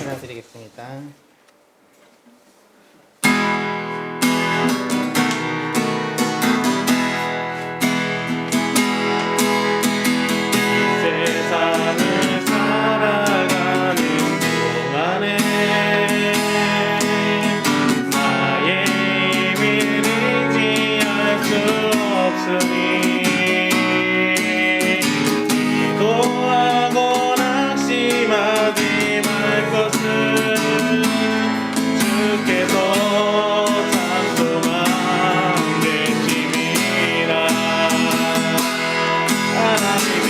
찬양드리겠습니다. 세상을 살아가는 동안에 나의 힘을 의지할 수 없으니 기도하고 낙심하지 말 것을 주께서 참동한 되심이라. 하나님의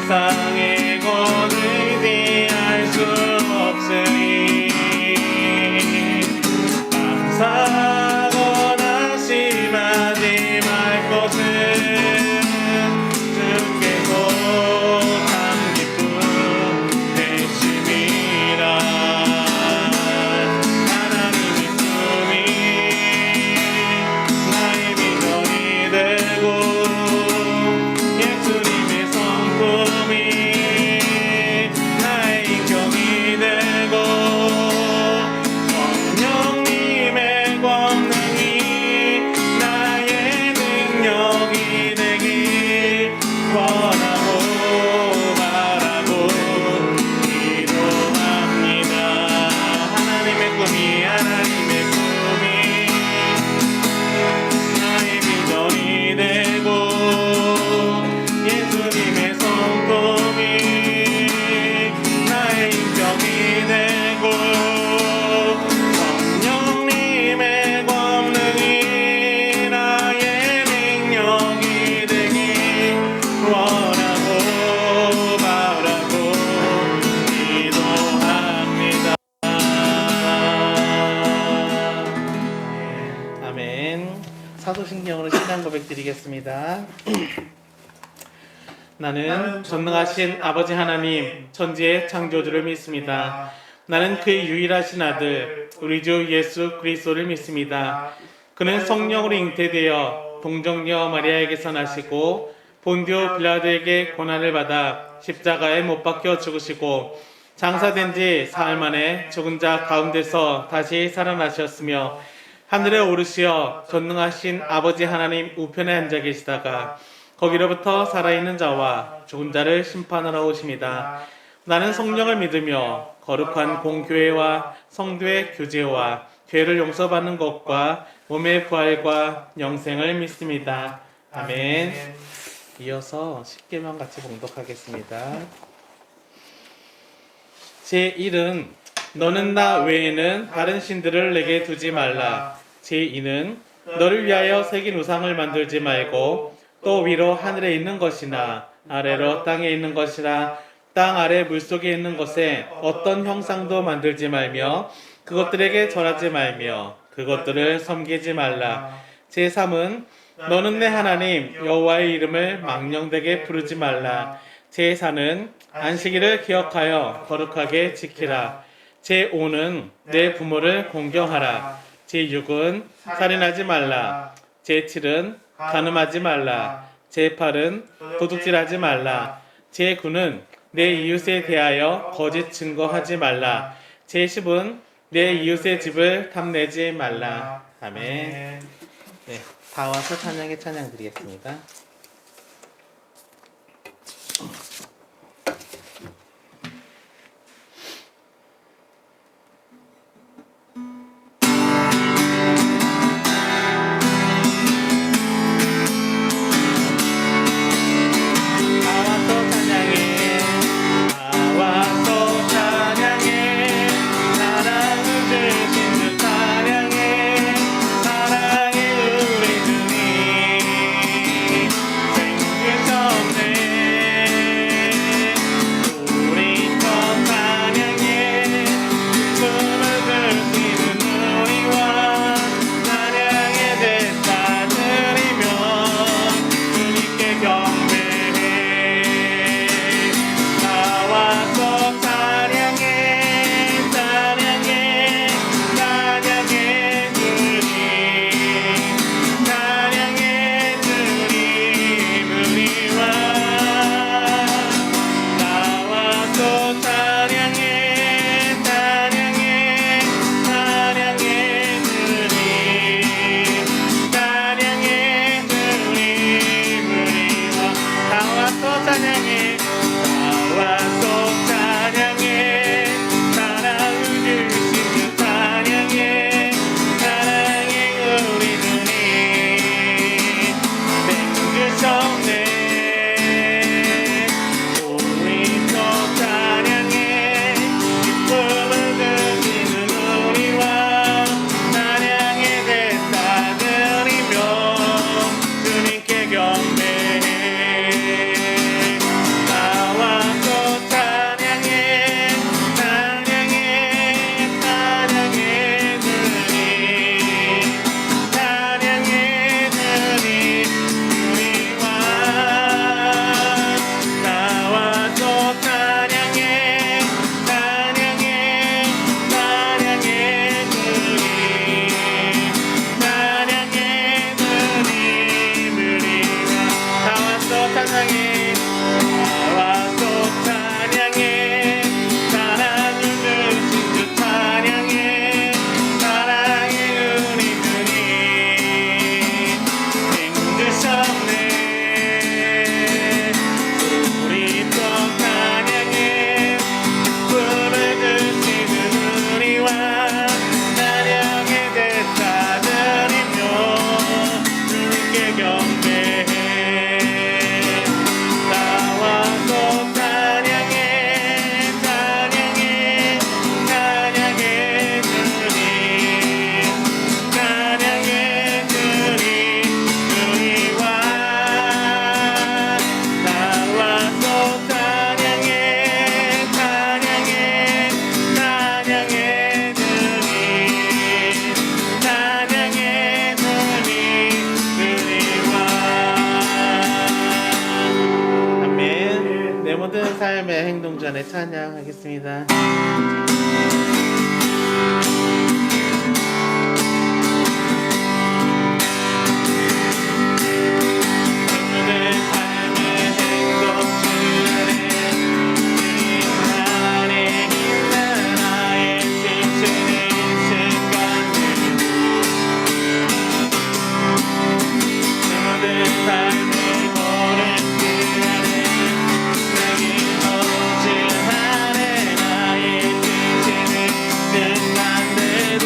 세상의 것을 의지할 수 없으니 감사하고 낙심하지 말 것을 주께서 참 기쁜 되심이라. 하나님의 품이 나의 비전이 되고 예수님의 성품이 나의 인격이 되고 성령님의 권능이 나의 능력이 되길 원하고 바라고 기도합니다. 하나님의 꿈이 나의 비전이 되고 예수님의 성품이 나의 인격이 되고 성령님의 권능이 나의 능력이 되길 원하고 바라고 기도합니다. 아멘. 사도신경으로 신앙 고백 드리겠습니다. 나는 전능하신 아버지 하나님 천지의 창조주를 믿습니다. 나는 그의 유일하신 아들 우리 주 예수 그리스도를 믿습니다. 그는 성령으로 잉태되어 동정녀 마리아에게서 나시고 본디오 빌라도에게 고난을 받아 십자가에 못 박혀 죽으시고 장사된 지 사흘 만에 죽은 자 가운데서 다시 살아나셨으며 하늘에 오르시어 전능하신 아버지 하나님 우편에 앉아 계시다가 거기로부터 살아있는 자와 죽은 자를 심판하러 오십니다. 나는 성령을 믿으며 거룩한 공교회와 성도의 교제와 죄를 용서받는 것과 몸의 부활과 영생을 믿습니다. 아멘. 이어서 10계명 같이 봉독하겠습니다. 제1은 너는 나 외에는 다른 신들을 내게 두지 말라. 제2는 너를 위하여 새긴 우상을 만들지 말고 또 위로 하늘에 있는 것이나 아래로 땅에 있는 것이나 땅 아래 물속에 있는 것에 어떤 형상도 만들지 말며 그것들에게 절하지 말며 그것들을 섬기지 말라. 제3은 너는 내 하나님 여호와의 이름을 망령되게 부르지 말라. 제4는 안식일을 기억하여 거룩하게 지키라. 제5는 내 부모를 공경하라. 제6은 살인하지 말라. 제7은 간음하지 말라. 제8은 도둑질하지 말라. 제9는 내 이웃에 대하여 거짓 증거하지 말라. 제10은 내 이웃의 집을 탐내지 말라. 아멘. 네, 다 와서 찬양에 찬양 드리겠습니다. 삶의 행동 전에 찬양하겠습니다. 내 삶의 행동 전에 주님 안에 있는 나의 지체는 순간들 모든 삶의 모든 그 안에 내게 오지 않아 나의 지체는 순간들도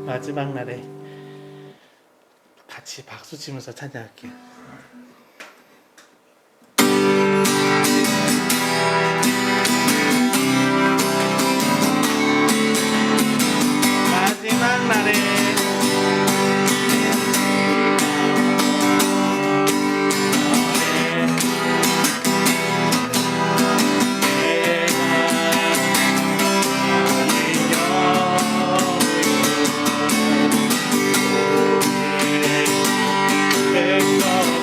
마지막 날에 같이 박수 치면서 찬양할게요. 마지막 날에 내가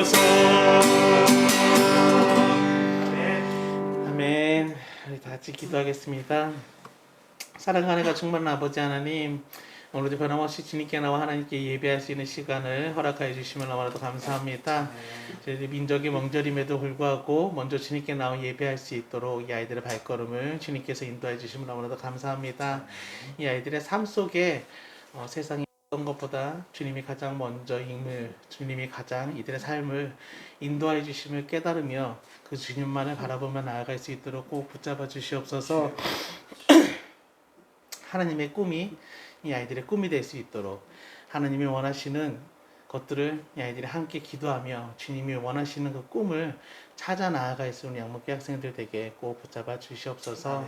주옵소서. 아멘. 우리 다 같이 기도하겠습니다. 사랑하는 가족 많은 아버지 하나님, 오늘도 변함없이 주님께 나와 하나님께 예배할 수 있는 시간을 허락하여 주시면 너무나도 감사합니다. 저희 민족이 명절임에도 불구하고 먼저 주님께 나와 예배할 수 있도록 이 아이들의 발걸음을 주님께서 인도해 주시면 너무나도 감사합니다. 이 아이들의 삶 속에 세상에 어떤 것보다 주님이 가장 먼저 주님이 가장 이들의 삶을 인도해 주심을 깨달으며 그 주님만을 바라보며 나아갈 수 있도록 꼭 붙잡아 주시옵소서. 하나님의 꿈이 이 아이들의 꿈이 될 수 있도록 하나님이 원하시는 것들을 이 아이들이 함께 기도하며 주님이 원하시는 그 꿈을 찾아 나아갈 수 있는 양목기 학생들 되게 꼭 붙잡아 주시옵소서.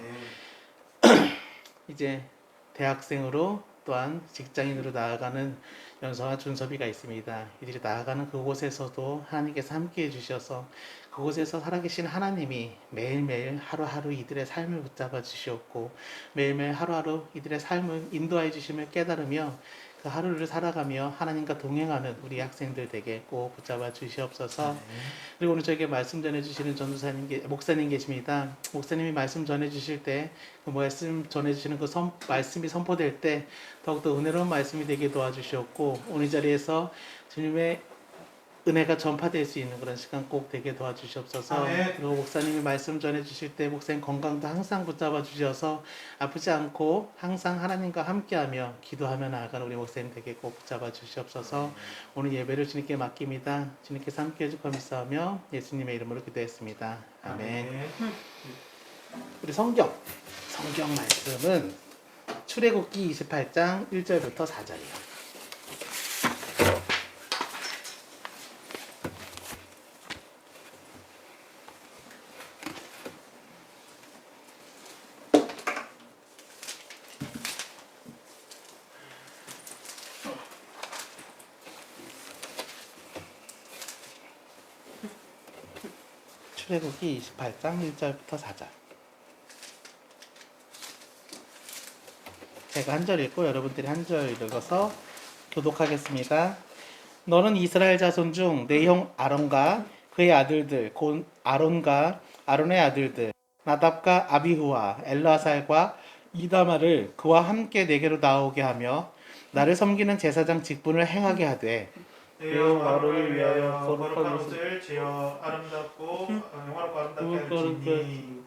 이제 대학생으로 또한 직장인으로 나아가는 연서와 준섭이가 있습니다. 이들이 나아가는 그곳에서도 하나님께서 함께해 주셔서 그곳에서 살아계신 하나님이 매일매일 하루하루 이들의 삶을 붙잡아 주시옵고 매일매일 하루하루 이들의 삶을 인도해 주심을 깨달으며 그 하루를 살아가며 하나님과 동행하는 우리 학생들 되게 꼭 붙잡아 주시옵소서. 그리고 오늘 저에게 말씀 전해주시는 목사님 계십니다. 목사님이 말씀 전해주실 때 그 말씀 전해주시는 그 말씀이 선포될 때 더욱더 은혜로운 말씀이 되게 도와주시옵고 오늘 자리에서 주님의 은혜가 전파될 수 있는 그런 시간 꼭 되게 도와주시옵소서. 그리고 목사님이 말씀 전해주실 때 목사님 건강도 항상 붙잡아 주셔서 아프지 않고 항상 하나님과 함께하며 기도하며 나아가는 우리 목사님 되게 꼭 붙잡아 주시옵소서. 오늘 예배를 주님께 맡깁니다. 주님께서 함께해 주고 믿사오며 예수님의 이름으로 기도했습니다. 아멘. 우리 성경 말씀은 출애굽기 28장 1절부터 4절이에요. 출애굽기 28장 1절부터 4절. 제가 한 절 읽고 여러분들이 한 절 읽어서 교독하겠습니다. 너는 이스라엘 자손 중 내 형 아론과 그의 아들들 곧 아론과 아론의 아들들 나답과 아비후와 엘라살과 이다마를 그와 함께 내게로 나오게 하며 나를 섬기는 제사장 직분을 행하게 하되 내 형 아론을 위하여 거룩한 옷을 지어 아름답고 영화롭고 아름답게 할지니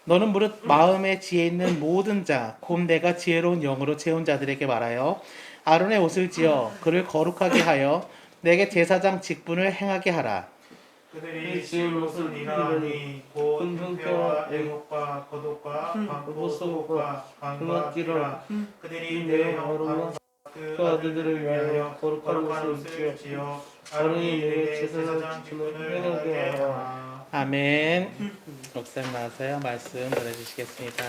너는 무릇 마음에 지혜 있는 모든 자, 곧 내가 지혜로운 영으로 채운 자들에게 말하여 아론의 옷을 지어 그를 거룩하게 하여 내게 제사장 직분을 행하게 하라. 그들이 지을 옷은 이러하니 곧 흉패와 애국과 겉옷과 방고 속옷과 방과 띠라. 그들이 내 형 아론과 그 아들들을 위하여 거룩한 옷을 지어 아론이 내게 제사장 직분을 행하게 하라. 아멘. 목사님 나와서요 말씀 전해주시겠습니다.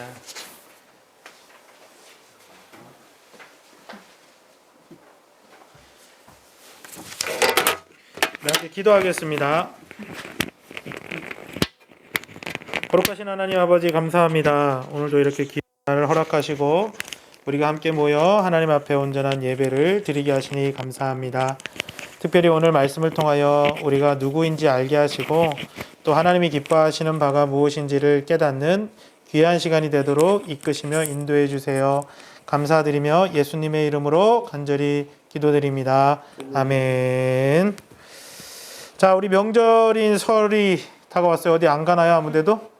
함께 기도하겠습니다. 거룩하신 하나님 아버지 감사합니다. 오늘도 이렇게 기도를 허락하시고 우리가 함께 모여 하나님 앞에 온전한 예배를 드리게 하시니 감사합니다. 특별히 오늘 말씀을 통하여 우리가 누구인지 알게 하시고 또 하나님이 기뻐하시는 바가 무엇인지를 깨닫는 귀한 시간이 되도록 이끄시며 인도해 주세요. 감사드리며 예수님의 이름으로 간절히 기도드립니다. 아멘. 자, 우리 명절인 설이 다가왔어요. 어디 안 가나요? 아무데도?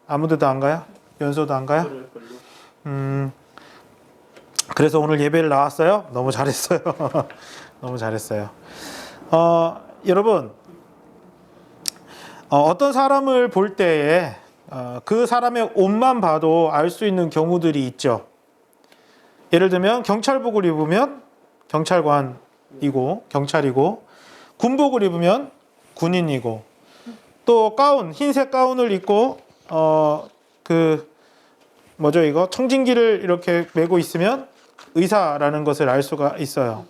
아무데도 안 가요? 연소도 안 가요? 그래서 오늘 예배를 나왔어요? 너무 잘했어요. 너무 잘했어요. 여러분, 어떤 사람을 볼 때에 그 사람의 옷만 봐도 알 수 있는 경우들이 있죠. 예를 들면 경찰복을 입으면 경찰관이고 경찰이고, 군복을 입으면 군인이고, 또 가운, 흰색 가운을 입고 청진기를 이렇게 메고 있으면 의사라는 것을 알 수가 있어요.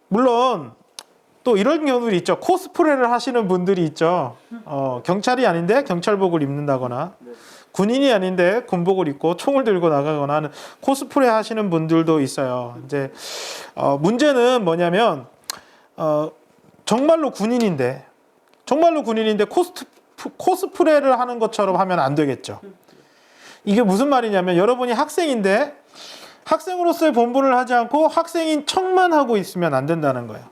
물론 또 이런 경우들이 있죠. 코스프레를 하시는 분들이 있죠. 경찰이 아닌데 경찰복을 입는다거나, 군인이 아닌데 군복을 입고 총을 들고 나가거나 하는 코스프레 하시는 분들도 있어요. 이제 문제는 뭐냐면 정말로 군인인데 코스프레를 하는 것처럼 하면 안 되겠죠. 이게 무슨 말이냐면 여러분이 학생인데 학생으로서의 본분을 하지 않고 학생인 척만 하고 있으면 안 된다는 거예요.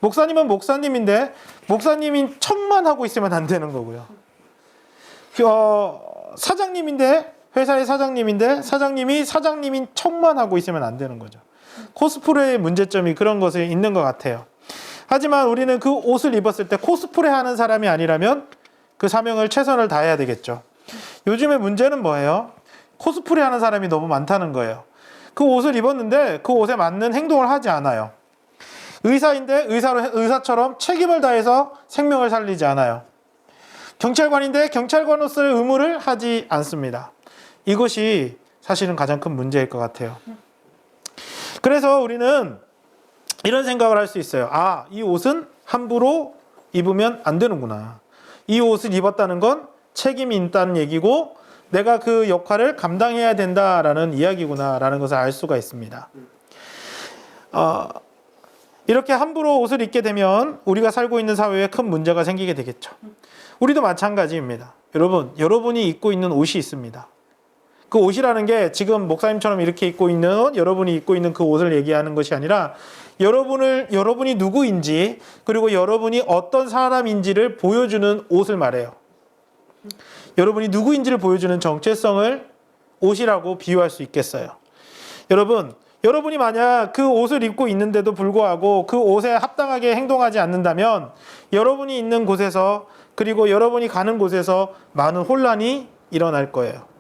목사님은 목사님인데 목사님인 척만 하고 있으면 안 되는 거고요. 사장님인데 회사의 사장님인데 사장님이 사장님인 척만 하고 있으면 안 되는 거죠. 코스프레의 문제점이 그런 것에 있는 것 같아요. 하지만 우리는 그 옷을 입었을 때 코스프레 하는 사람이 아니라면 그 사명을 최선을 다해야 되겠죠. 요즘의 문제는 뭐예요? 코스프레 하는 사람이 너무 많다는 거예요. 그 옷을 입었는데 그 옷에 맞는 행동을 하지 않아요. 의사인데 의사처럼 책임을 다해서 생명을 살리지 않아요. 경찰관인데 경찰관으로서의 의무를 하지 않습니다. 이것이 사실은 가장 큰 문제일 것 같아요. 그래서 우리는 이런 생각을 할 수 있어요. 아, 이 옷은 함부로 입으면 안 되는구나. 이 옷을 입었다는 건 책임이 있다는 얘기고 내가 그 역할을 감당해야 된다라는 이야기구나 라는 것을 알 수가 있습니다. 이렇게 함부로 옷을 입게 되면 우리가 살고 있는 사회에 큰 문제가 생기게 되겠죠. 우리도 마찬가지입니다. 여러분이 입고 있는 옷이 있습니다. 그 옷이라는 게 지금 목사님처럼 이렇게 입고 있는 여러분이 입고 있는 그 옷을 얘기하는 것이 아니라 여러분이 누구인지 그리고 여러분이 어떤 사람인지를 보여주는 옷을 말해요. 여러분이 누구인지를 보여주는 정체성을 옷이라고 비유할 수 있겠어요. 여러분이 만약 그 옷을 입고 있는데도 불구하고 그 옷에 합당하게 행동하지 않는다면 여러분이 있는 곳에서 그리고 여러분이 가는 곳에서 많은 혼란이 일어날 거예요.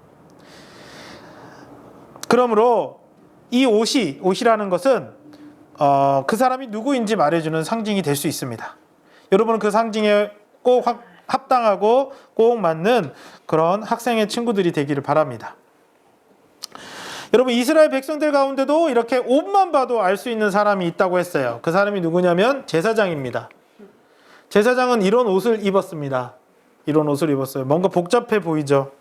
그러므로 이 옷이라는 것은 그 사람이 누구인지 말해주는 상징이 될 수 있습니다. 여러분은 그 상징에 꼭 합당하고 꼭 맞는 그런 학생의 친구들이 되기를 바랍니다. 여러분, 이스라엘 백성들 가운데도 이렇게 옷만 봐도 알 수 있는 사람이 있다고 했어요. 그 사람이 누구냐면 제사장입니다. 제사장은 이런 옷을 입었습니다. 이런 옷을 입었어요. 뭔가 복잡해 보이죠?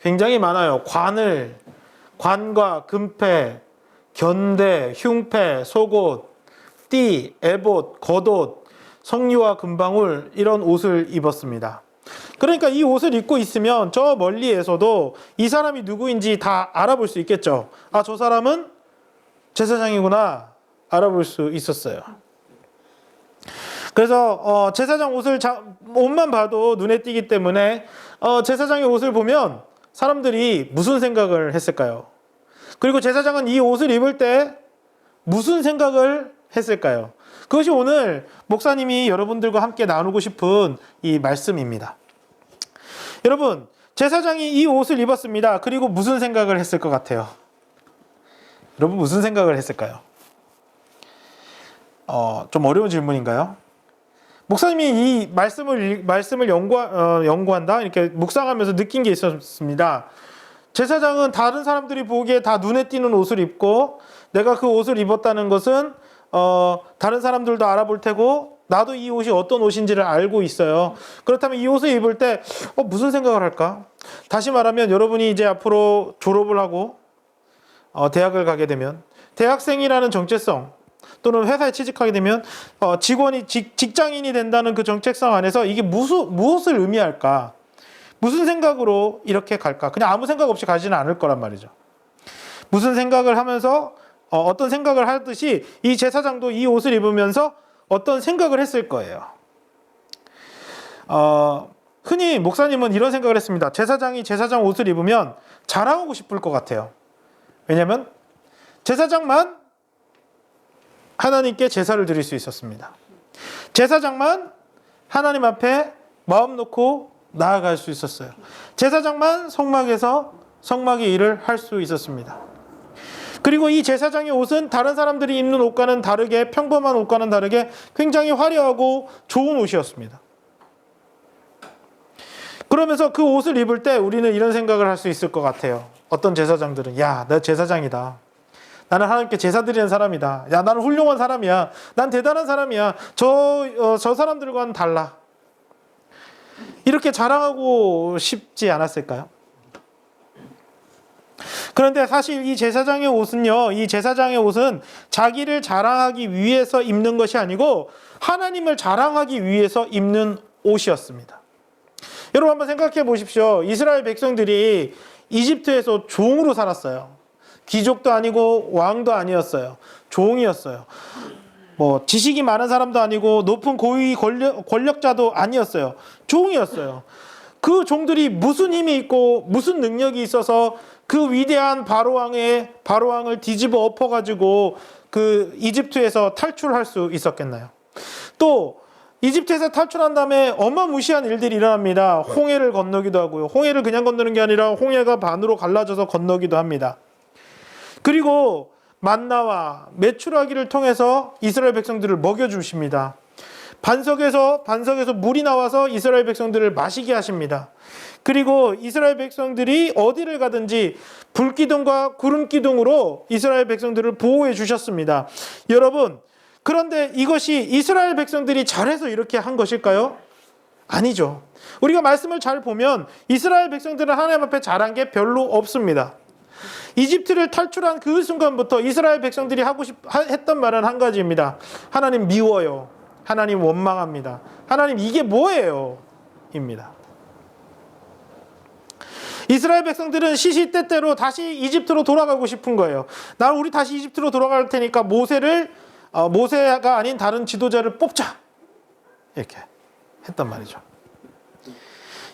굉장히 많아요. 관과 금패, 견대, 흉패, 속옷, 띠, 에봇, 겉옷, 성류와 금방울 이런 옷을 입었습니다. 그러니까 이 옷을 입고 있으면 저 멀리에서도 이 사람이 누구인지 다 알아볼 수 있겠죠. 아, 저 사람은 제사장이구나 알아볼 수 있었어요. 그래서 제사장 옷만 봐도 눈에 띄기 때문에 제사장의 옷을 보면 사람들이 무슨 생각을 했을까요? 그리고 제사장은 이 옷을 입을 때 무슨 생각을 했을까요? 그것이 오늘 목사님이 여러분들과 함께 나누고 싶은 이 말씀입니다. 여러분, 제사장이 이 옷을 입었습니다. 그리고 무슨 생각을 했을 것 같아요? 여러분, 무슨 생각을 했을까요? 좀 어려운 질문인가요? 목사님이 이 말씀을 연구한다 이렇게 묵상하면서 느낀 게 있었습니다. 제사장은 다른 사람들이 보기에 다 눈에 띄는 옷을 입고 내가 그 옷을 입었다는 것은 다른 사람들도 알아볼 테고 나도 이 옷이 어떤 옷인지를 알고 있어요. 그렇다면 이 옷을 입을 때 무슨 생각을 할까? 다시 말하면 여러분이 이제 앞으로 졸업을 하고 대학을 가게 되면 대학생이라는 정체성 또는 회사에 취직하게 되면 직장인이 된다는 그 정체성 안에서 이게 무엇을 의미할까? 무슨 생각으로 이렇게 갈까? 그냥 아무 생각 없이 가지는 않을 거란 말이죠. 무슨 생각을 하면서 어떤 생각을 하듯이 이 제사장도 이 옷을 입으면서 어떤 생각을 했을 거예요. 흔히 목사님은 이런 생각을 했습니다. 제사장이 제사장 옷을 입으면 자랑하고 싶을 것 같아요. 왜냐하면 제사장만 하나님께 제사를 드릴 수 있었습니다. 제사장만 하나님 앞에 마음 놓고 나아갈 수 있었어요. 제사장만 성막에서 성막의 일을 할 수 있었습니다. 그리고 이 제사장의 옷은 다른 사람들이 입는 옷과는 다르게 평범한 옷과는 다르게 굉장히 화려하고 좋은 옷이었습니다. 그러면서 그 옷을 입을 때 우리는 이런 생각을 할 수 있을 것 같아요. 어떤 제사장들은 야, 나 제사장이다. 나는 하나님께 제사 드리는 사람이다. 야, 나는 훌륭한 사람이야. 난 대단한 사람이야. 저 사람들과는 달라. 이렇게 자랑하고 싶지 않았을까요? 그런데 사실 이 제사장의 옷은요, 이 제사장의 옷은 자기를 자랑하기 위해서 입는 것이 아니고 하나님을 자랑하기 위해서 입는 옷이었습니다. 여러분 한번 생각해 보십시오. 이스라엘 백성들이 이집트에서 종으로 살았어요. 귀족도 아니고 왕도 아니었어요. 종이었어요. 뭐 지식이 많은 사람도 아니고 높은 고위 권력자도 아니었어요. 종이었어요. 그 종들이 무슨 힘이 있고 무슨 능력이 있어서 그 위대한 바로왕을 뒤집어 엎어가지고 그 이집트에서 탈출할 수 있었겠나요? 또 이집트에서 탈출한 다음에 어마무시한 일들이 일어납니다. 홍해를 건너기도 하고요. 홍해를 그냥 건너는 게 아니라 홍해가 반으로 갈라져서 건너기도 합니다. 그리고 만나와 메추라기를 통해서 이스라엘 백성들을 먹여주십니다. 반석에서 물이 나와서 이스라엘 백성들을 마시게 하십니다. 그리고 이스라엘 백성들이 어디를 가든지 불기둥과 구름기둥으로 이스라엘 백성들을 보호해 주셨습니다. 여러분, 그런데 이것이 이스라엘 백성들이 잘해서 이렇게 한 것일까요? 아니죠. 우리가 말씀을 잘 보면 이스라엘 백성들은 하나님 앞에 잘한 게 별로 없습니다. 이집트를 탈출한 그 순간부터 이스라엘 백성들이 했던 말은 한 가지입니다. 하나님 미워요. 하나님 원망합니다. 하나님 이게 뭐예요? 입니다. 이스라엘 백성들은 시시때때로 다시 이집트로 돌아가고 싶은 거예요. 우리 다시 이집트로 돌아갈 테니까 모세가 아닌 다른 지도자를 뽑자. 이렇게 했단 말이죠.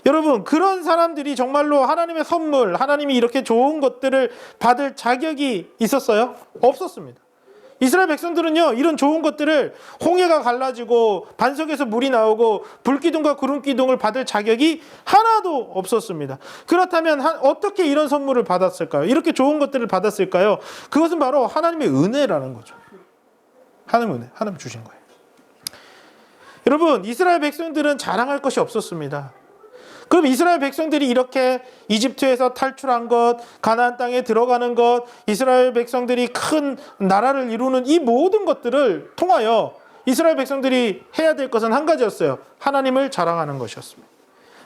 여러분, 그런 사람들이 정말로 하나님의 선물, 하나님이 이렇게 좋은 것들을 받을 자격이 있었어요? 없었습니다. 이스라엘 백성들은요, 이런 좋은 것들을 홍해가 갈라지고 반석에서 물이 나오고 불기둥과 구름기둥을 받을 자격이 하나도 없었습니다. 그렇다면 어떻게 이런 선물을 받았을까요? 이렇게 좋은 것들을 받았을까요? 그것은 바로 하나님의 은혜라는 거죠. 하나님의 은혜, 하나님 주신 거예요. 여러분, 이스라엘 백성들은 자랑할 것이 없었습니다. 그럼 이스라엘 백성들이 이렇게 이집트에서 탈출한 것, 가나안 땅에 들어가는 것, 이스라엘 백성들이 큰 나라를 이루는 이 모든 것들을 통하여 이스라엘 백성들이 해야 될 것은 한 가지였어요. 하나님을 자랑하는 것이었습니다.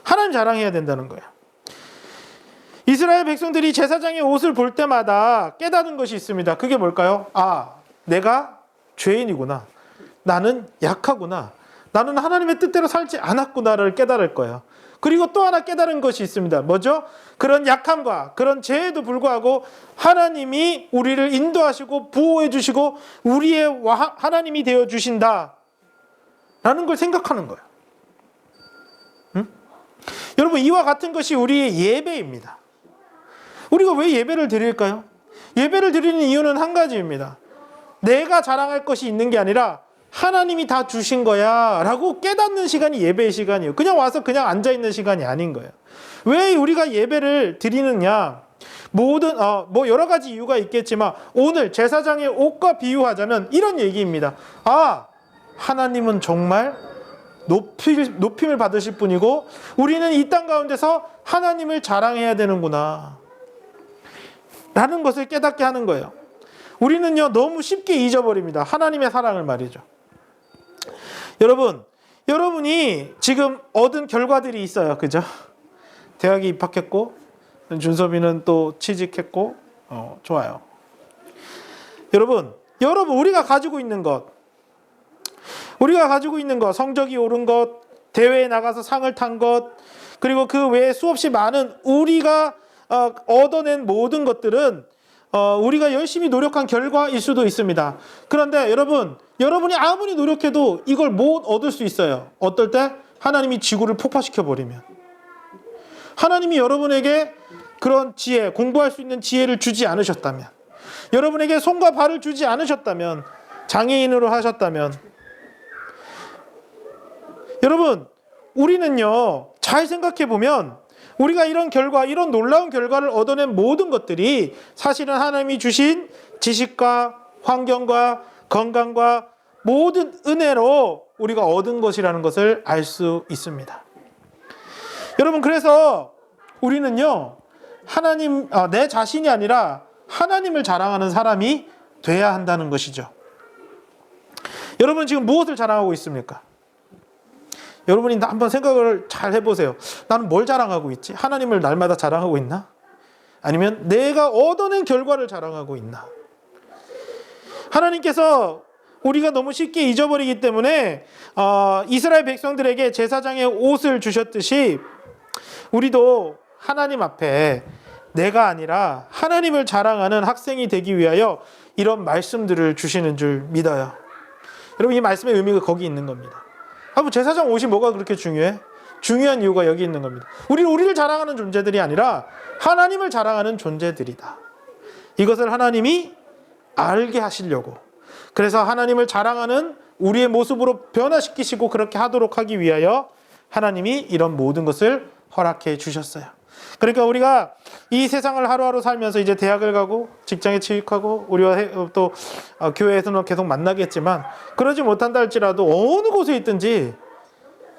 하나님 자랑해야 된다는 거예요. 이스라엘 백성들이 제사장의 옷을 볼 때마다 깨닫는 것이 있습니다. 그게 뭘까요? 아, 내가 죄인이구나. 나는 약하구나. 나는 하나님의 뜻대로 살지 않았구나를 깨달을 거예요. 그리고 또 하나 깨달은 것이 있습니다. 뭐죠? 그런 약함과 그런 죄에도 불구하고 하나님이 우리를 인도하시고 보호해 주시고 우리의 하나님이 되어 주신다 라는 걸 생각하는 거예요. 응? 여러분, 이와 같은 것이 우리의 예배입니다. 우리가 왜 예배를 드릴까요? 예배를 드리는 이유는 한 가지입니다. 내가 자랑할 것이 있는 게 아니라 하나님이 다 주신 거야 라고 깨닫는 시간이 예배의 시간이에요. 그냥 와서 그냥 앉아있는 시간이 아닌 거예요. 왜 우리가 예배를 드리느냐? 뭐 여러 가지 이유가 있겠지만 오늘 제사장의 옷과 비유하자면 이런 얘기입니다. 아, 하나님은 정말 높임을 받으실 분이고 우리는 이 땅 가운데서 하나님을 자랑해야 되는구나 라는 것을 깨닫게 하는 거예요. 우리는요, 너무 쉽게 잊어버립니다. 하나님의 사랑을 말이죠. 여러분이 지금 얻은 결과들이 있어요. 그죠? 대학에 입학했고, 준섭이는 또 취직했고, 좋아요. 여러분, 우리가 가지고 있는 것, 성적이 오른 것, 대회에 나가서 상을 탄 것, 그리고 그 외에 수없이 많은 우리가 얻어낸 모든 것들은 우리가 열심히 노력한 결과일 수도 있습니다. 그런데 여러분이 아무리 노력해도 이걸 못 얻을 수 있어요. 어떨 때? 하나님이 지구를 폭파시켜 버리면. 하나님이 여러분에게 그런 지혜, 공부할 수 있는 지혜를 주지 않으셨다면, 여러분에게 손과 발을 주지 않으셨다면, 장애인으로 하셨다면, 여러분, 우리는요, 잘 생각해 보면 우리가 이런 놀라운 결과를 얻어낸 모든 것들이 사실은 하나님이 주신 지식과 환경과 건강과 모든 은혜로 우리가 얻은 것이라는 것을 알 수 있습니다. 여러분, 그래서 우리는요, 내 자신이 아니라 하나님을 자랑하는 사람이 돼야 한다는 것이죠. 여러분, 지금 무엇을 자랑하고 있습니까? 여러분이 한번 생각을 잘 해보세요. 나는 뭘 자랑하고 있지? 하나님을 날마다 자랑하고 있나? 아니면 내가 얻어낸 결과를 자랑하고 있나? 하나님께서 우리가 너무 쉽게 잊어버리기 때문에 이스라엘 백성들에게 제사장의 옷을 주셨듯이 우리도 하나님 앞에 내가 아니라 하나님을 자랑하는 학생이 되기 위하여 이런 말씀들을 주시는 줄 믿어요. 여러분, 이 말씀의 의미가 거기 있는 겁니다. 제사장 옷이 뭐가 그렇게 중요해? 중요한 이유가 여기 있는 겁니다. 우리를 자랑하는 존재들이 아니라 하나님을 자랑하는 존재들이다. 이것을 하나님이 알게 하시려고, 그래서 하나님을 자랑하는 우리의 모습으로 변화시키시고 그렇게 하도록 하기 위하여 하나님이 이런 모든 것을 허락해 주셨어요. 그러니까 우리가 이 세상을 하루하루 살면서 이제 대학을 가고 직장에 취직하고 우리와 또 교회에서는 계속 만나겠지만, 그러지 못한다 할지라도 어느 곳에 있든지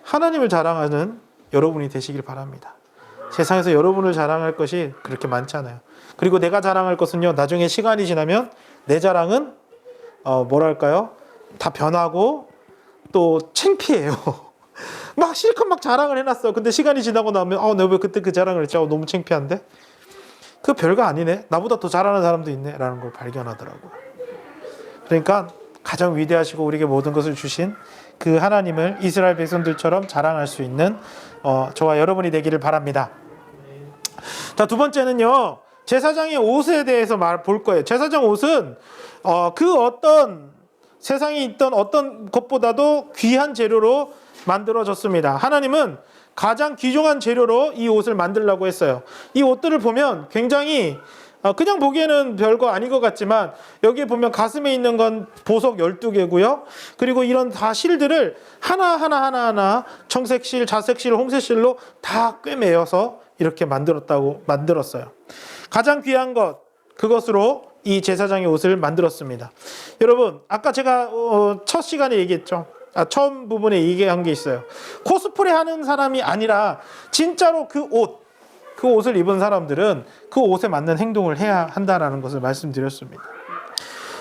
하나님을 자랑하는 여러분이 되시길 바랍니다. 세상에서 여러분을 자랑할 것이 그렇게 많잖아요. 그리고 내가 자랑할 것은요, 나중에 시간이 지나면 내 자랑은 뭐랄까요? 다 변하고 또 창피해요. 막 실컷 막 자랑을 해놨어. 근데 시간이 지나고 나면 내가 왜 그때 그 자랑을 했지? 너무 창피한데? 그거 별거 아니네. 나보다 더 잘하는 사람도 있네. 라는 걸 발견하더라고요. 그러니까 가장 위대하시고 우리에게 모든 것을 주신 그 하나님을 이스라엘 백성들처럼 자랑할 수 있는 저와 여러분이 되기를 바랍니다. 자, 두 번째는요, 제사장의 옷에 대해서 볼 거예요. 제사장 옷은 그 어떤 세상에 있던 어떤 것보다도 귀한 재료로 만들어졌습니다. 하나님은 가장 귀중한 재료로 이 옷을 만들려고 했어요. 이 옷들을 보면 굉장히 그냥 보기에는 별거 아닌 것 같지만, 여기에 보면 가슴에 있는 건 보석 12개고요. 그리고 이런 다 실들을 하나하나 청색실, 자색실, 홍색실로 다 꿰매어서 이렇게 만들었어요. 가장 귀한 것, 그것으로 이 제사장의 옷을 만들었습니다. 여러분, 아까 제가 첫 시간에 얘기했죠. 처음 부분에 얘기한 게 있어요. 코스프레 하는 사람이 아니라 진짜로 그 옷을 입은 사람들은 그 옷에 맞는 행동을 해야 한다는 것을 말씀드렸습니다.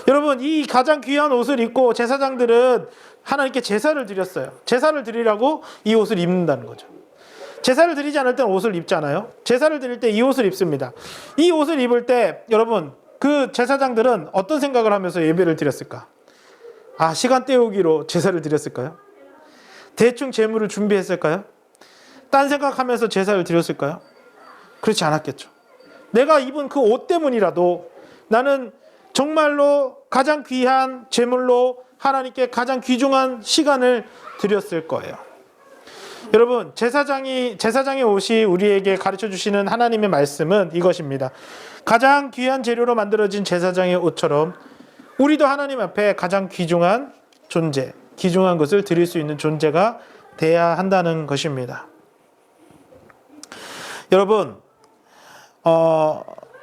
여러분, 이 가장 귀한 옷을 입고 제사장들은 하나님께 제사를 드렸어요. 제사를 드리라고 이 옷을 입는다는 거죠. 제사를 드리지 않을 때는 옷을 입잖아요. 제사를 드릴 때 이 옷을 입습니다. 이 옷을 입을 때 여러분, 그 제사장들은 어떤 생각을 하면서 예배를 드렸을까? 시간 때우기로 제사를 드렸을까요? 대충 제물을 준비했을까요? 딴 생각하면서 제사를 드렸을까요? 그렇지 않았겠죠. 내가 입은 그 옷 때문이라도 나는 정말로 가장 귀한 제물로 하나님께 가장 귀중한 시간을 드렸을 거예요. 여러분, 제사장의 옷이 우리에게 가르쳐 주시는 하나님의 말씀은 이것입니다. 가장 귀한 재료로 만들어진 제사장의 옷처럼 우리도 하나님 앞에 가장 귀중한 존재, 귀중한 것을 드릴 수 있는 존재가 돼야 한다는 것입니다. 여러분,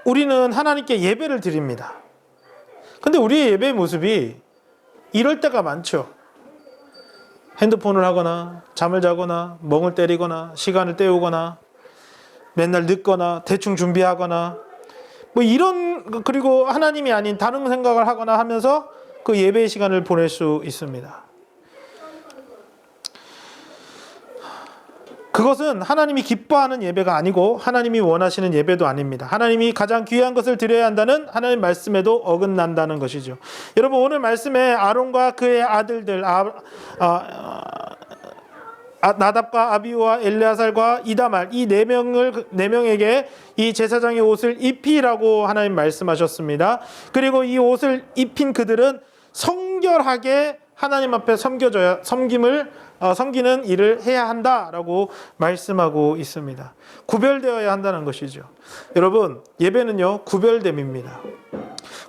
우리는 하나님께 예배를 드립니다. 근데 우리의 예배의 모습이 이럴 때가 많죠. 핸드폰을 하거나 잠을 자거나 멍을 때리거나 시간을 때우거나 맨날 늦거나 대충 준비하거나 그리고 하나님이 아닌 다른 생각을 하거나 하면서 그 예배의 시간을 보낼 수 있습니다. 그것은 하나님이 기뻐하는 예배가 아니고 하나님이 원하시는 예배도 아닙니다. 하나님이 가장 귀한 것을 드려야 한다는 하나님 말씀에도 어긋난다는 것이죠. 여러분, 오늘 말씀에 아론과 그의 아들들 나답과 아비후와 엘레아살과 이다말, 이 네 명에게 이 제사장의 옷을 입히라고 하나님 말씀하셨습니다. 그리고 이 옷을 입힌 그들은 성결하게 하나님 앞에 섬기는 일을 해야 한다라고 말씀하고 있습니다. 구별되어야 한다는 것이죠. 여러분, 예배는요, 구별됨입니다.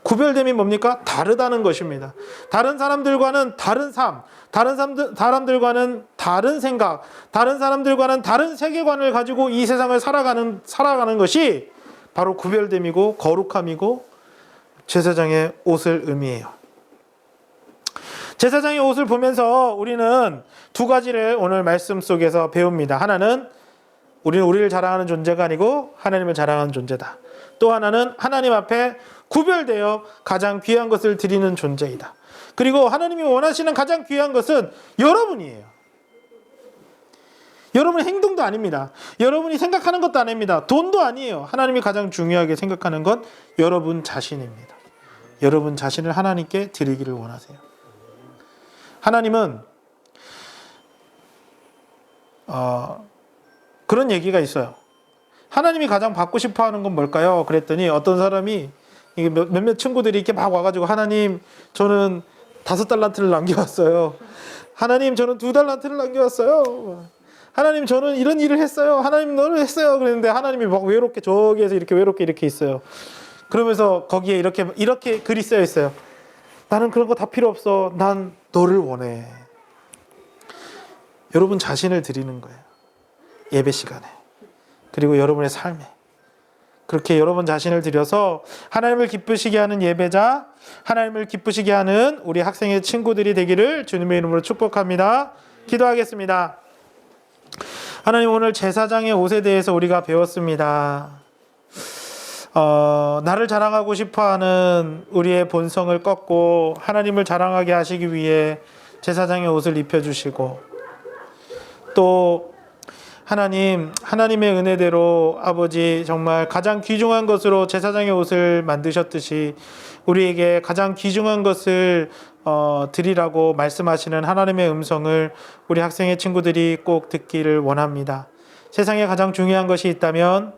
구별됨이 뭡니까? 다르다는 것입니다. 다른 사람들과는 다른 삶, 다른 사람들과는 다른 생각, 다른 사람들과는 다른 세계관을 가지고 이 세상을 살아가는 것이 바로 구별됨이고 거룩함이고 제사장의 옷을 의미해요. 제사장의 옷을 보면서 우리는 두 가지를 오늘 말씀 속에서 배웁니다. 하나는 우리는 우리를 자랑하는 존재가 아니고 하나님을 자랑하는 존재다. 또 하나는 하나님 앞에 구별되어 가장 귀한 것을 드리는 존재이다. 그리고 하나님이 원하시는 가장 귀한 것은 여러분이에요. 여러분의 행동도 아닙니다. 여러분이 생각하는 것도 아닙니다. 돈도 아니에요. 하나님이 가장 중요하게 생각하는 건 여러분 자신입니다. 여러분 자신을 하나님께 드리기를 원하세요. 하나님은 그런 얘기가 있어요. 하나님이 가장 받고 싶어하는 건 뭘까요? 그랬더니 어떤 사람이 몇몇 친구들이 이렇게 막 와가지고 하나님 저는 5달란트를 남겨왔어요. 하나님 저는 2달란트를 남겨왔어요. 하나님 저는 이런 일을 했어요. 하나님 너는 했어요. 그랬는데 하나님이 막 외롭게 저기에서 이렇게 있어요. 그러면서 거기에 이렇게 글이 쓰여 있어요. 나는 그런 거 다 필요 없어. 난 너를 원해. 여러분 자신을 드리는 거예요. 예배 시간에. 그리고 여러분의 삶에. 그렇게 여러분 자신을 드려서 하나님을 기쁘시게 하는 예배자, 하나님을 기쁘시게 하는 우리 학생의 친구들이 되기를 주님의 이름으로 축복합니다. 기도하겠습니다. 하나님, 오늘 제사장의 옷에 대해서 우리가 배웠습니다. 나를 자랑하고 싶어하는 우리의 본성을 꺾고 하나님을 자랑하게 하시기 위해 제사장의 옷을 입혀주시고, 또 하나님의 은혜대로 아버지 정말 가장 귀중한 것으로 제사장의 옷을 만드셨듯이 우리에게 가장 귀중한 것을 드리라고 말씀하시는 하나님의 음성을 우리 학생의 친구들이 꼭 듣기를 원합니다. 세상에 가장 중요한 것이 있다면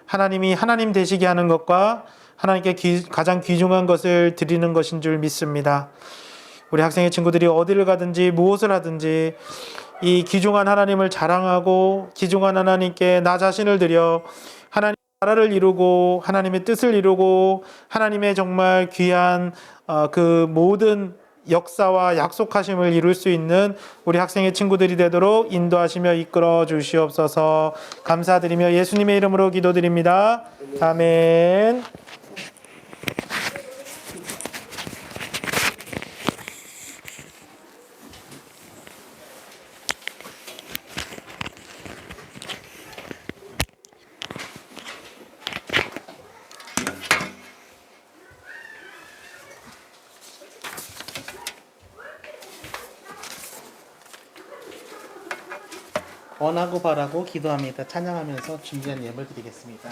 하나님이 하나님 되시게 하는 것과 하나님께 가장 귀중한 것을 드리는 것인 줄 믿습니다. 우리 학생의 친구들이 어디를 가든지 무엇을 하든지 이 귀중한 하나님을 자랑하고 귀중한 하나님께 나 자신을 드려 하나님의 나라를 이루고 하나님의 뜻을 이루고 하나님의 정말 귀한 그 모든 역사와 약속하심을 이룰 수 있는 우리 학생의 친구들이 되도록 인도하시며 이끌어 주시옵소서. 감사드리며 예수님의 이름으로 기도드립니다. 아멘. 원하고 바라고 기도합니다. 찬양하면서 준비한 예물 드리겠습니다.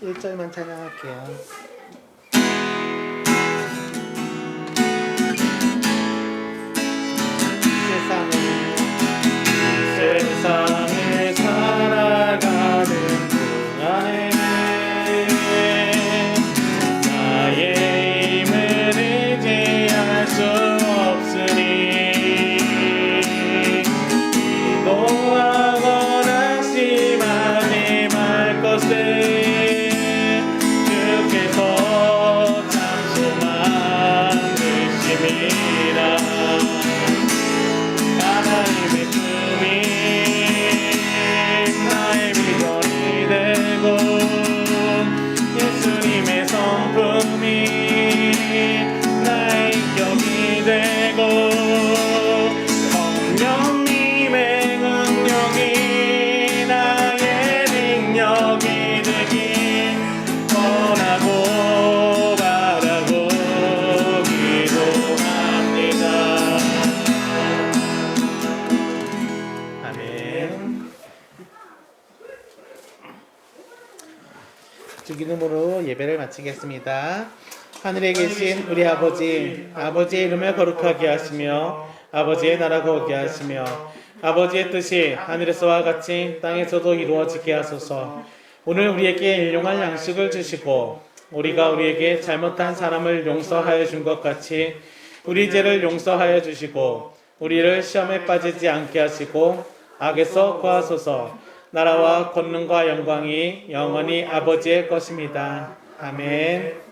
1절만 찬양할게요. 세상을 살아가는 동안에 나의 힘을 의지할 수 없으니 기도하거나 심하게 말 것을 주께서 참소 만드심이라. 하나님의 품이 나의 비전이 되고 예수님의 성품이 나의 인격이 되고 성령님의 능력이 나의 능력이 되길 원하고 바라고 기도합니다. 아멘. 주기도문으로 예배를 마치겠습니다. 하늘에 계신 우리 아버지, 아버지의 이름을 거룩하게 하시며 아버지의 나라가 오게 하시며 아버지의 뜻이 하늘에서와 같이 땅에서도 이루어지게 하소서. 오늘 우리에게 일용할 양식을 주시고 우리가 우리에게 잘못한 사람을 용서하여 준 것 같이 우리 죄를 용서하여 주시고 우리를 시험에 빠지지 않게 하시고 악에서 구하소서. 나라와 권능과 영광이 영원히 아버지의 것입니다. 아멘.